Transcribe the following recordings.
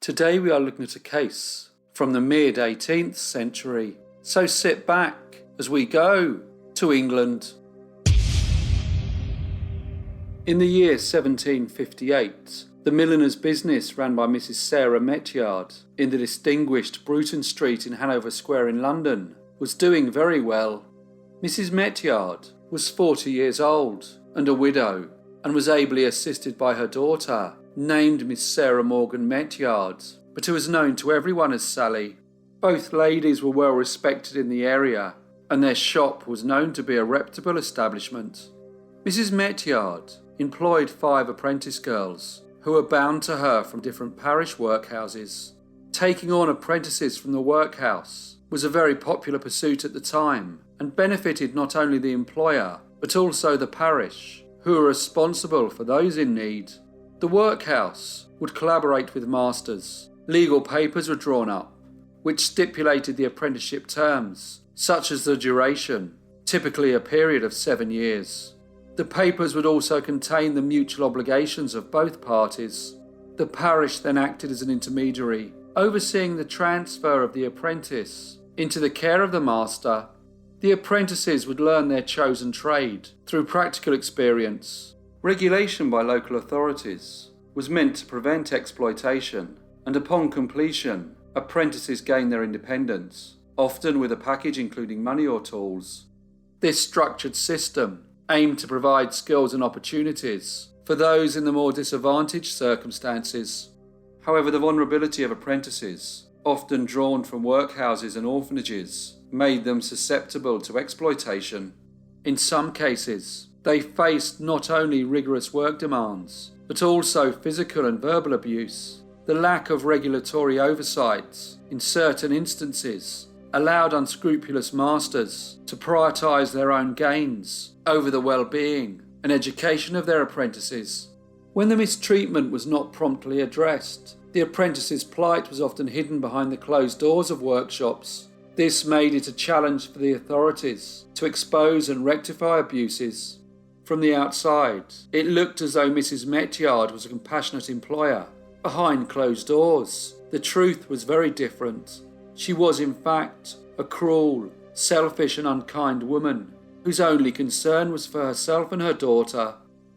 Today we are looking at a case from the mid-18th century, so sit back as we go to England. In the year 1758, the milliner's business ran by Mrs Sarah Metyard in the distinguished Bruton Street in Hanover Square in London was doing very well. Mrs Metyard was 40 years old and a widow, and was ably assisted by her daughter, named Miss Sarah Morgan Metyard, but who was known to everyone as Sally. Both ladies were well respected in the area, and their shop was known to be a reputable establishment. Mrs Metyard employed 5 apprentice girls who were bound to her from different parish workhouses. Taking on apprentices from the workhouse was a very popular pursuit at the time and benefited not only the employer but also the parish, who were responsible for those in need. The workhouse would collaborate with masters. Legal papers were drawn up, which stipulated the apprenticeship terms, such as the duration, typically a period of 7 years. The papers would also contain the mutual obligations of both parties. The parish then acted as an intermediary, overseeing the transfer of the apprentice into the care of the master. The apprentices would learn their chosen trade through practical experience. Regulation by local authorities was meant to prevent exploitation, and upon completion, apprentices gained their independence, often with a package including money or tools. This structured system aimed to provide skills and opportunities for those in the more disadvantaged circumstances. However, the vulnerability of apprentices, often drawn from workhouses and orphanages, made them susceptible to exploitation. In some cases, they faced not only rigorous work demands, but also physical and verbal abuse. The lack of regulatory oversight in certain instances allowed unscrupulous masters to prioritise their own gains over the well-being and education of their apprentices. When the mistreatment was not promptly addressed, the apprentices' plight was often hidden behind the closed doors of workshops. This made it a challenge for the authorities to expose and rectify abuses. From the outside, it looked as though Mrs Metyard was a compassionate employer. Behind closed doors, the truth was very different. She was, in fact, a cruel, selfish and unkind woman whose only concern was for herself and her daughter.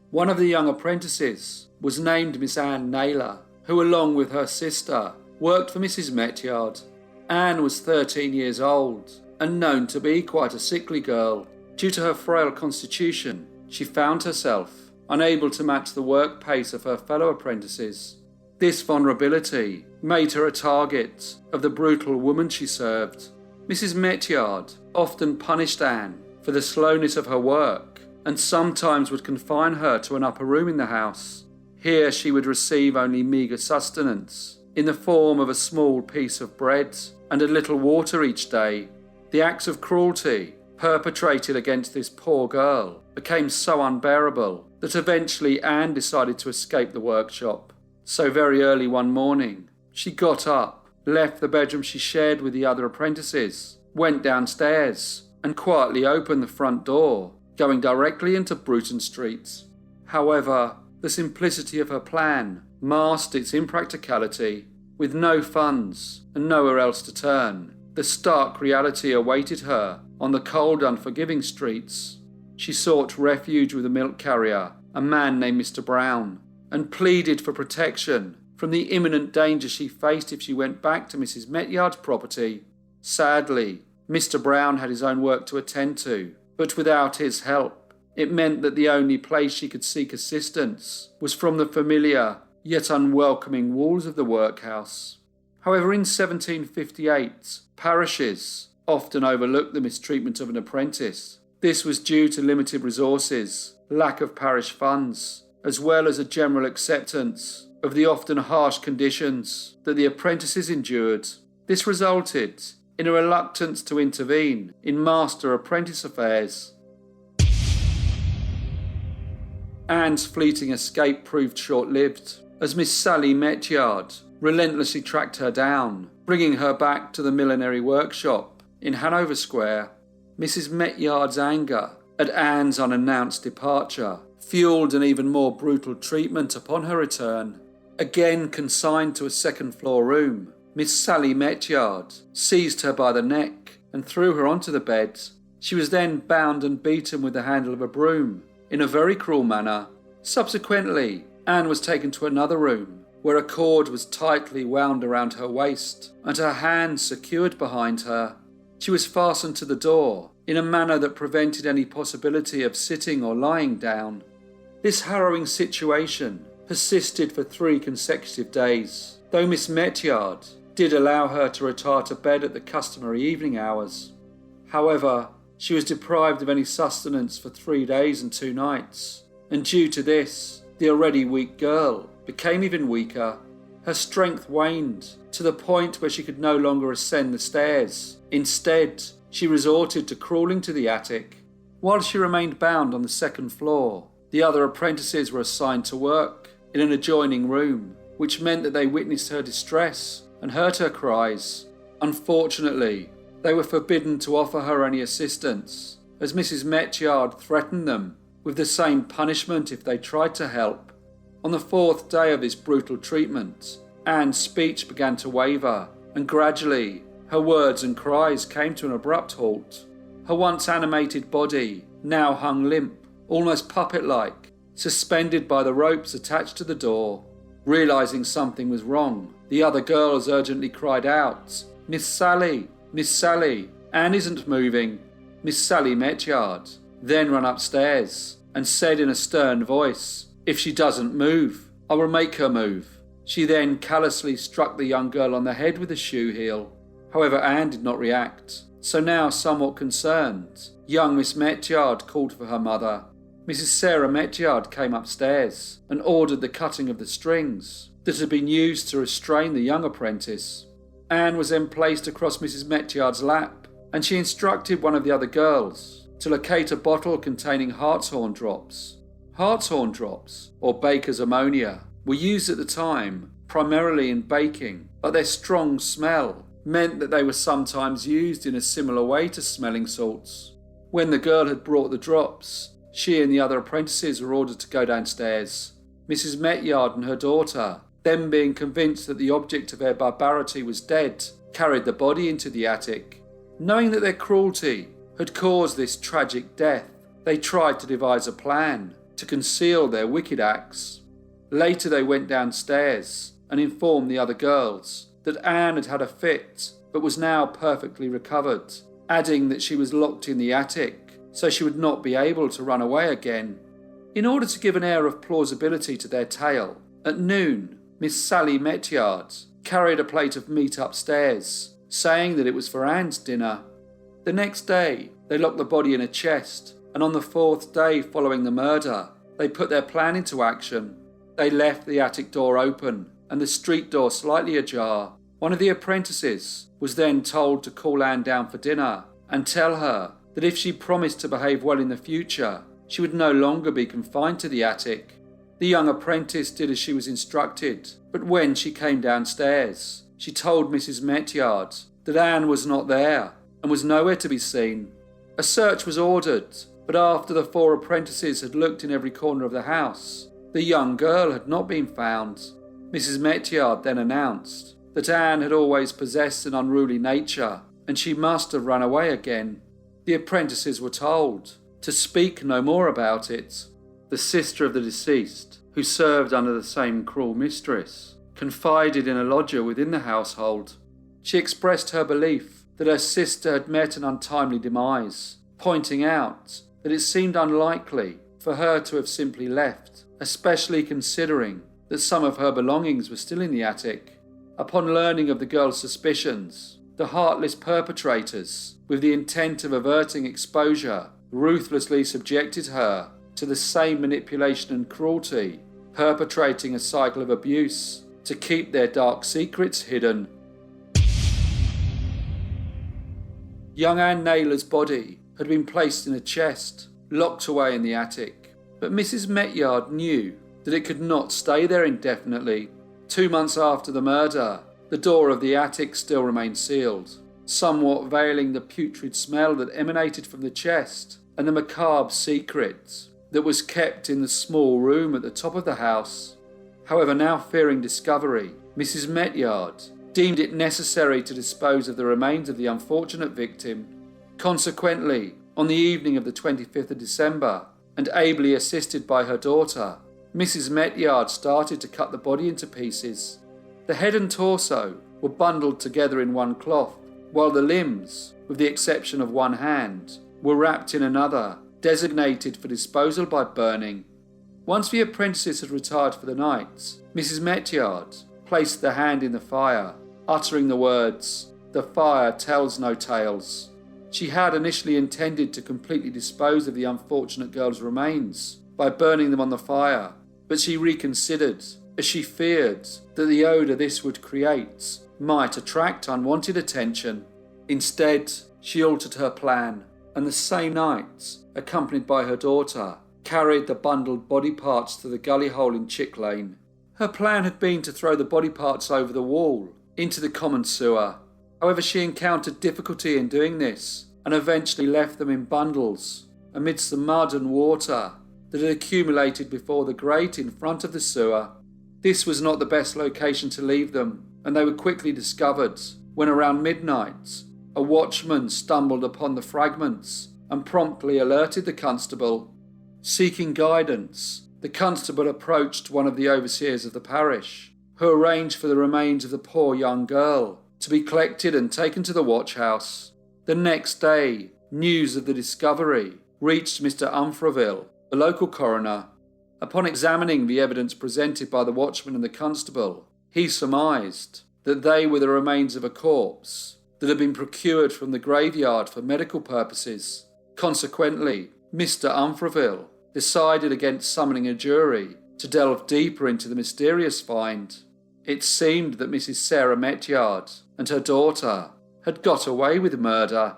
One of the young apprentices was named Miss Anne Naylor, who, along with her sister, worked for Mrs Metyard. Anne was 13 years old and known to be quite a sickly girl. Due to her frail constitution, she found herself unable to match the work pace of her fellow apprentices. This vulnerability made her a target of the brutal woman she served. Mrs Metyard often punished Anne for the slowness of her work and sometimes would confine her to an upper room in the house. Here she would receive only meagre sustenance in the form of a small piece of bread and a little water each day. The acts of cruelty perpetrated against this poor girl became so unbearable that eventually Anne decided to escape the workshop. So very early one morning, she got up, left the bedroom she shared with the other apprentices, went downstairs and quietly opened the front door, going directly into Bruton Street. However, the simplicity of her plan masked its impracticality. With no funds and nowhere else to turn, the stark reality awaited her on the cold, unforgiving streets. She sought refuge with a milk carrier, a man named Mr Brown, and pleaded for protection from the imminent danger she faced if she went back to Mrs Metyard's property. Sadly, Mr Brown had his own work to attend to, but without his help, it meant that the only place she could seek assistance was from the familiar yet unwelcoming walls of the workhouse. However, in 1758, parishes often overlooked the mistreatment of an apprentice. This was due to limited resources, lack of parish funds, as well as a general acceptance of the often harsh conditions that the apprentices endured. This resulted in a reluctance to intervene in master-apprentice affairs. Anne's fleeting escape proved short-lived, as Miss Sally Metyard relentlessly tracked her down, bringing her back to the millinery workshop in Hanover Square. Mrs Metyard's anger at Anne's unannounced departure fueled an even more brutal treatment upon her return. Again consigned to a second-floor room, Miss Sally Metyard seized her by the neck and threw her onto the bed. She was then bound and beaten with the handle of a broom in a very cruel manner. Subsequently, Anne was taken to another room where a cord was tightly wound around her waist and her hands secured behind her. She was fastened to the door in a manner that prevented any possibility of sitting or lying down. This harrowing situation persisted for 3 consecutive days, though Miss Metyard did allow her to retire to bed at the customary evening hours. However, she was deprived of any sustenance for 3 days and 2 nights, and due to this, the already weak girl became even weaker. Her strength waned to the point where she could no longer ascend the stairs. Instead, she resorted to crawling to the attic. While she remained bound on the second floor, the other apprentices were assigned to work in an adjoining room, which meant that they witnessed her distress and heard her cries. Unfortunately, they were forbidden to offer her any assistance, as Mrs Metyard threatened them with the same punishment if they tried to help. On the 4th day of this brutal treatment, Anne's speech began to waver, and gradually her words and cries came to an abrupt halt. Her once animated body now hung limp, almost puppet-like, suspended by the ropes attached to the door. Realising something was wrong, the other girls urgently cried out, "Miss Sally! Miss Sally! Anne isn't moving!" Miss Sally Metyard then ran upstairs and said in a stern voice, "If she doesn't move, I will make her move." She then callously struck the young girl on the head with a shoe heel. However, Anne did not react, so now somewhat concerned, young Miss Metyard called for her mother. Mrs Sarah Metyard came upstairs and ordered the cutting of the strings that had been used to restrain the young apprentice. Anne was then placed across Mrs Metyard's lap, and she instructed one of the other girls to locate a bottle containing hartshorn drops. Hartshorn drops, or baker's ammonia, were used at the time primarily in baking, but their strong smell meant that they were sometimes used in a similar way to smelling salts. When the girl had brought the drops, she and the other apprentices were ordered to go downstairs. Mrs Metyard and her daughter, then being convinced that the object of their barbarity was dead, carried the body into the attic. Knowing that their cruelty had caused this tragic death, they tried to devise a plan to conceal their wicked acts. Later they went downstairs and informed the other girls that Anne had had a fit but was now perfectly recovered, adding that she was locked in the attic so she would not be able to run away again. In order to give an air of plausibility to their tale, at noon, Miss Sally Metyard carried a plate of meat upstairs, saying that it was for Anne's dinner. The next day, they locked the body in a chest, and on the 4th day following the murder, they put their plan into action. They left the attic door open and the street door slightly ajar. One of the apprentices was then told to call Anne down for dinner and tell her that if she promised to behave well in the future, she would no longer be confined to the attic. The young apprentice did as she was instructed, but when she came downstairs, she told Mrs Metyard that Anne was not there and was nowhere to be seen. A search was ordered, but after the 4 apprentices had looked in every corner of the house, the young girl had not been found. Mrs Metyard then announced that Anne had always possessed an unruly nature and she must have run away again. The apprentices were told to speak no more about it. The sister of the deceased, who served under the same cruel mistress, confided in a lodger within the household. She expressed her belief that her sister had met an untimely demise, pointing out that it seemed unlikely for her to have simply left, especially considering that some of her belongings were still in the attic. Upon learning of the girl's suspicions, the heartless perpetrators, with the intent of averting exposure, ruthlessly subjected her to the same manipulation and cruelty, perpetrating a cycle of abuse to keep their dark secrets hidden. Young Anne Naylor's body had been placed in a chest, locked away in the attic, but Mrs Metyard knew that it could not stay there indefinitely. 2 months after the murder, the door of the attic still remained sealed, somewhat veiling the putrid smell that emanated from the chest and the macabre secret that was kept in the small room at the top of the house. However, now fearing discovery, Mrs Metyard deemed it necessary to dispose of the remains of the unfortunate victim. Consequently, on the evening of the 25th of December, and ably assisted by her daughter, Mrs Metyard started to cut the body into pieces. The head and torso were bundled together in one cloth, while the limbs, with the exception of one hand, were wrapped in another, designated for disposal by burning. Once the apprentices had retired for the night, Mrs Metyard placed the hand in the fire, uttering the words, "The fire tells no tales." She had initially intended to completely dispose of the unfortunate girl's remains by burning them on the fire, but she reconsidered, as she feared that the odour this would create might attract unwanted attention. Instead, she altered her plan, and the same night, accompanied by her daughter, carried the bundled body parts to the gully hole in Chick Lane. Her plan had been to throw the body parts over the wall, into the common sewer. However, she encountered difficulty in doing this, and eventually left them in bundles, amidst the mud and water that had accumulated before the grate in front of the sewer. This was not the best location to leave them, and they were quickly discovered when around midnight, a watchman stumbled upon the fragments and promptly alerted the constable. Seeking guidance, the constable approached one of the overseers of the parish, who arranged for the remains of the poor young girl to be collected and taken to the watch house. The next day, news of the discovery reached Mr Umfraville, the local coroner. Upon examining the evidence presented by the watchman and the constable, he surmised that they were the remains of a corpse that had been procured from the graveyard for medical purposes. Consequently, Mr Umfraville decided against summoning a jury to delve deeper into the mysterious find. It seemed that Mrs Sarah Metyard and her daughter had got away with murder.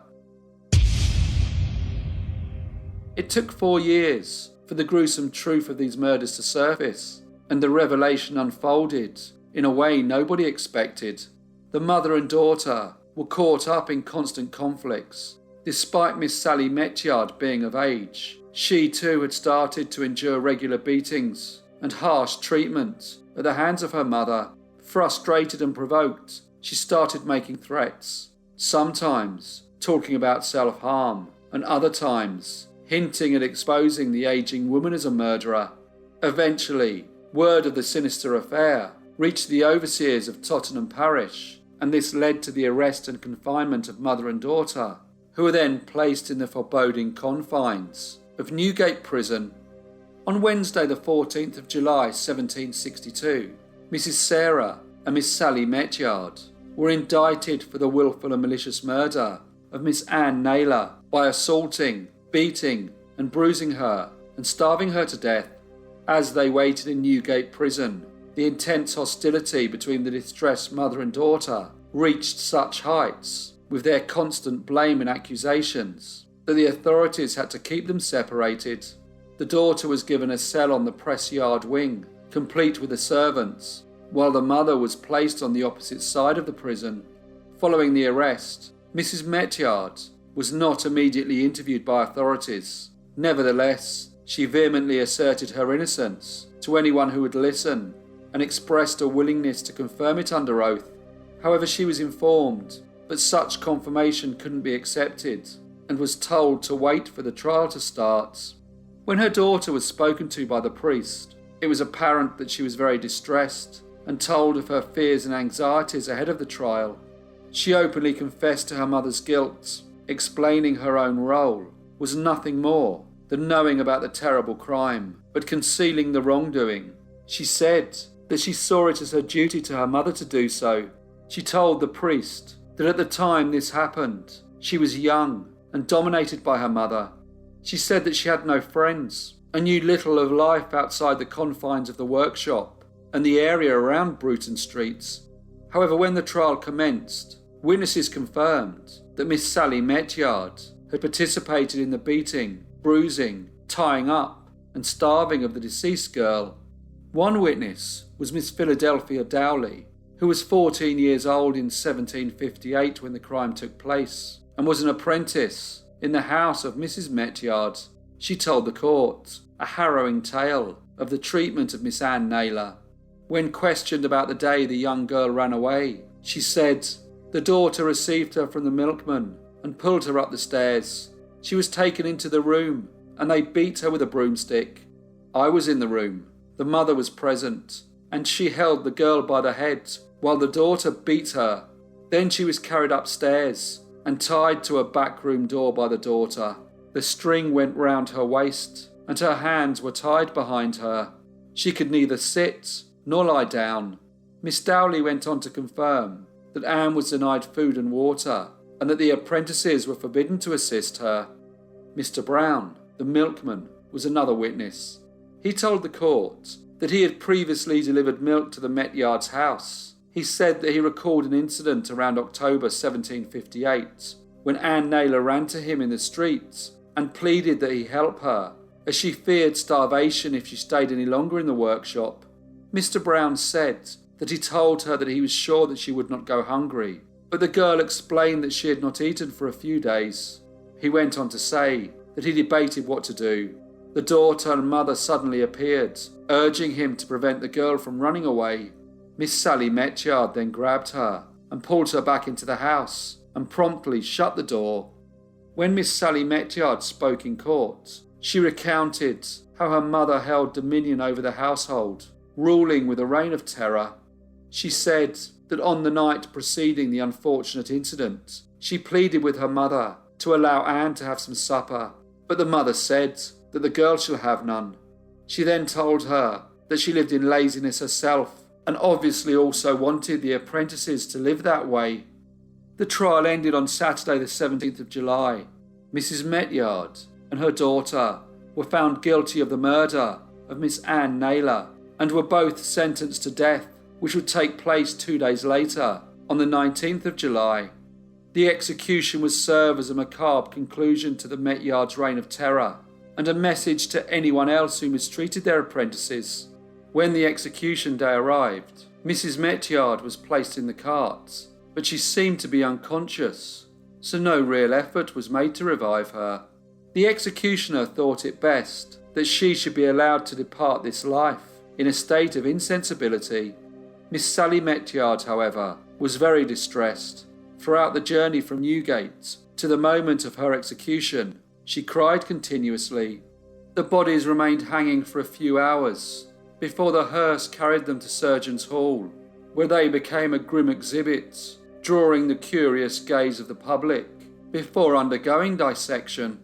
It took 4 years for the gruesome truth of these murders to surface, and the revelation unfolded in a way nobody expected. The mother and daughter were caught up in constant conflicts. Despite Miss Sally Metyard being of age, she too had started to endure regular beatings and harsh treatment at the hands of her mother. Frustrated and provoked, she started making threats, sometimes talking about self-harm, and other times hinting at exposing the aging woman as a murderer. Eventually, word of the sinister affair reached the overseers of Tottenham Parish, and this led to the arrest and confinement of mother and daughter, who were then placed in the foreboding confines of Newgate Prison. On Wednesday the 14th of July 1762, Mrs Sarah and Miss Sally Metyard were indicted for the wilful and malicious murder of Miss Anne Naylor by assaulting, beating and bruising her and starving her to death. As they waited in Newgate Prison, the intense hostility between the distressed mother and daughter reached such heights, with their constant blame and accusations, that the authorities had to keep them separated. The daughter was given a cell on the press yard wing, complete with the servants, while the mother was placed on the opposite side of the prison. Following the arrest, Mrs Metyard was not immediately interviewed by authorities. Nevertheless, she vehemently asserted her innocence to anyone who would listen, and expressed a willingness to confirm it under oath. However, she was informed that such confirmation couldn't be accepted, and was told to wait for the trial to start. When her daughter was spoken to by the priest, it was apparent that she was very distressed, and told of her fears and anxieties ahead of the trial. She openly confessed to her mother's guilt, explaining her own role was nothing more than knowing about the terrible crime, but concealing the wrongdoing. She said that she saw it as her duty to her mother to do so. She told the priest that at the time this happened, she was young and dominated by her mother. She said that she had no friends and knew little of life outside the confines of the workshop and the area around Bruton Streets. However, when the trial commenced, witnesses confirmed that Miss Sally Metyard had participated in the beating, bruising, tying up and starving of the deceased girl. One witness was Miss Philadelphia Dowley, who was 14 years old in 1758 when the crime took place, and was an apprentice in the house of Mrs Metyard. She told the court a harrowing tale of the treatment of Miss Anne Naylor. When questioned about the day the young girl ran away, she said, "The daughter received her from the milkman and pulled her up the stairs. She was taken into the room and they beat her with a broomstick. I was in the room. The mother was present and she held the girl by the head while the daughter beat her. Then she was carried upstairs and tied to a back room door by the daughter. The string went round her waist and her hands were tied behind her. She could neither sit nor lie down." Miss Dowley went on to confirm that Anne was denied food and water and that the apprentices were forbidden to assist her. Mr Brown, the milkman, was another witness. He told the court that he had previously delivered milk to the Metyards' house. He said that he recalled an incident around October 1758 when Anne Naylor ran to him in the streets and pleaded that he help her, as she feared starvation if she stayed any longer in the workshop. Mr Brown said that he told her that he was sure that she would not go hungry, but the girl explained that she had not eaten for a few days. He went on to say that he debated what to do. The daughter and mother suddenly appeared, urging him to prevent the girl from running away. Miss Sally Metyard then grabbed her and pulled her back into the house and promptly shut the door. When Miss Sally Metyard spoke in court, she recounted how her mother held dominion over the household, ruling with a reign of terror. She said that on the night preceding the unfortunate incident, she pleaded with her mother to allow Anne to have some supper, but the mother said that the girl shall have none. She then told her that she lived in laziness herself and obviously also wanted the apprentices to live that way. The trial ended on Saturday the 17th of July. Mrs Metyard and her daughter were found guilty of the murder of Miss Anne Naylor and were both sentenced to death, which would take place 2 days later, on the 19th of July. The execution would serve as a macabre conclusion to the Metyards' reign of terror and a message to anyone else who mistreated their apprentices. When the execution day arrived, Mrs Metyard was placed in the cart, but she seemed to be unconscious, so no real effort was made to revive her. The executioner thought it best that she should be allowed to depart this life in a state of insensibility. Miss Sally Metyard, however, was very distressed. Throughout the journey from Newgate to the moment of her execution, she cried continuously. The bodies remained hanging for a few hours before the hearse carried them to Surgeons' Hall, where they became a grim exhibit, drawing the curious gaze of the public before undergoing dissection.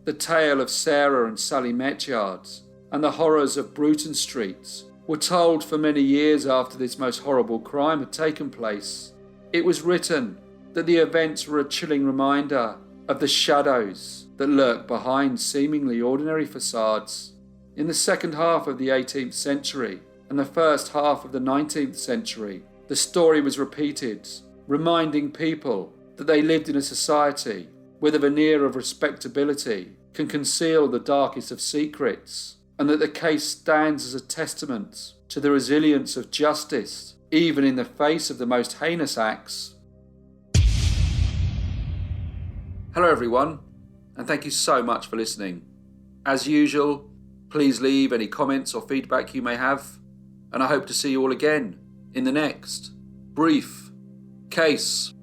The tale of Sarah and Sally Metyard and the horrors of Bruton Street were told for many years after this most horrible crime had taken place. It was written that the events were a chilling reminder of the shadows that lurk behind seemingly ordinary facades. In the second half of the 18th century and the first half of the 19th century, the story was repeated, reminding people that they lived in a society where the veneer of respectability can conceal the darkest of secrets, and that the case stands as a testament to the resilience of justice, even in the face of the most heinous acts. Hello everyone, and thank you so much for listening. As usual, please leave any comments or feedback you may have, and I hope to see you all again in the next brief case.